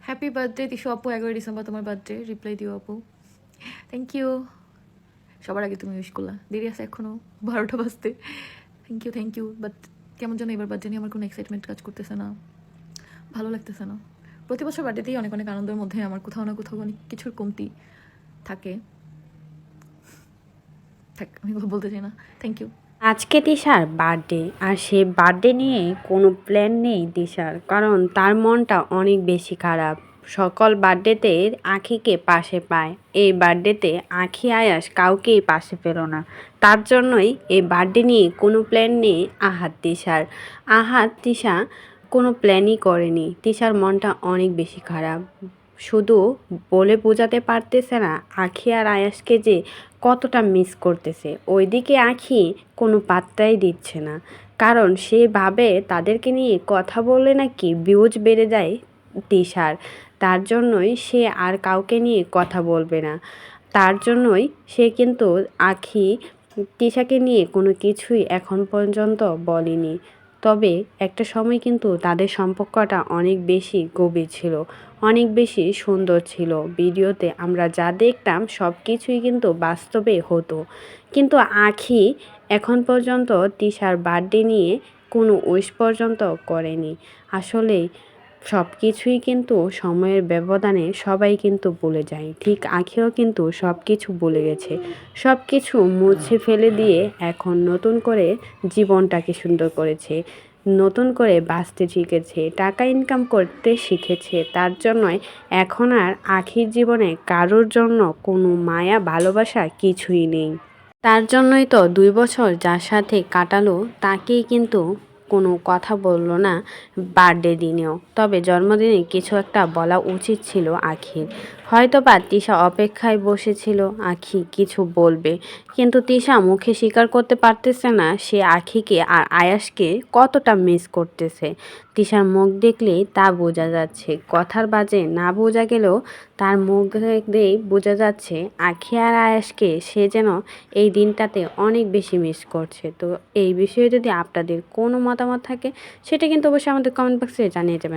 Happy birthday তিশু আপু, 11 December তোমার birthday, reply দিও আপু। Thank you. সবার আগে তুমি উইশ করলা, দেরি আছে এখনও 12টা বাজতে। থ্যাংক ইউ বাট কেমন যেন এবার বার্থডে নিয়ে আমার কোনো এক্সাইটমেন্ট কাজ করতেছে না, ভালো লাগতেছে না। প্রতি বছর বার্থডেতেই অনেক অনেক আনন্দের মধ্যে আমার কোথাও না কোথাও অনেক কিছুর কমতি থাকে। থাক, আমি বলতে চাই না। Thank you. আজকে তিশার বার্থডে, আর সে বার্থডে নিয়ে কোনো প্ল্যান নেই তিশার, কারণ তার মনটা অনেক বেশি খারাপ। সকল বার্থডেতে আখিকে পাশে পায়, এই বার্থডেতে আখি আয়াস কাউকেই পাশে পেল না। তার জন্যই এই বার্থডে নিয়ে কোনো প্ল্যান নেই আহাত তিশা কোনো প্ল্যানই করেনি। তিশার মনটা অনেক বেশি খারাপ, শুধু বলে বোঝাতে পারতেছে না আখি আর আয়াসকে যে কতটা মিস করতেছে। ওইদিকে আখি কোনো পাত্তাই দিচ্ছে না, কারণ সে ভাবে তাদেরকে নিয়ে কথা বললে নাকি ভিউজ বেড়ে যায় তিশার। তার জন্যই সে আর কাউকে নিয়ে কথা বলবে না। তার জন্যই সে কিন্তু আখি তিশাকে নিয়ে কোনো কিছুই এখন পর্যন্ত বলেনি। তবে একটা সময় কিন্তু তাদের সম্পর্কটা অনেক বেশি গভীর ছিল, অনেক বেশি সুন্দর ছিল। ভিডিওতে আমরা যা দেখতাম সব কিছুই কিন্তু বাস্তবে হতো। কিন্তু আখি এখন পর্যন্ত তিশার বার্থডে নিয়ে কোনো উইশ পর্যন্ত করেনি। আসলেই সব কিছুই কিন্তু সময়ের ব্যবধানে সবাই কিন্তু ভুলে যায়, ঠিক আখিও কিন্তু সব কিছু ভুলে গেছে। সব কিছু মুছে ফেলে দিয়ে এখন নতুন করে জীবনটাকে সুন্দর করেছে, নতুন করে বাঁচতে শিখেছে, টাকা ইনকাম করতে শিখেছে। তার জন্যই এখন আর আখির জীবনে কারোর জন্য কোনো মায়া ভালোবাসা কিছুই নেই। তার জন্যই তো 2 বছর যার সাথে কাটালো তাকেই কিন্তু কোনো কথা বলল না বার্থডে দিনেও। তবে জন্মদিনে কিছু একটা বলা উচিত ছিল আখির। হয়তো বা তিশা অপেক্ষায় বসেছিল আখি কিছু বলবে, কিন্তু তিশা মুখে স্বীকার করতে পারতেছে না সে আখিকে আর আয়াসকে কতটা মিস করতেছে। তিশার মুখ দেখলেই তা বোঝা যাচ্ছে, কথার বাজে না বোঝা গেলেও তার মুখ দেখলেই বোঝা যাচ্ছে আখি আর আয়াসকে সে যেন এই দিনটাতে অনেক বেশি মিস করছে। তো এই বিষয়ে যদি আপনাদের কোনো মতামত থাকে সেটা কিন্তু অবশ্যই আমাদের কমেন্ট বক্সে জানিয়ে যাবেন।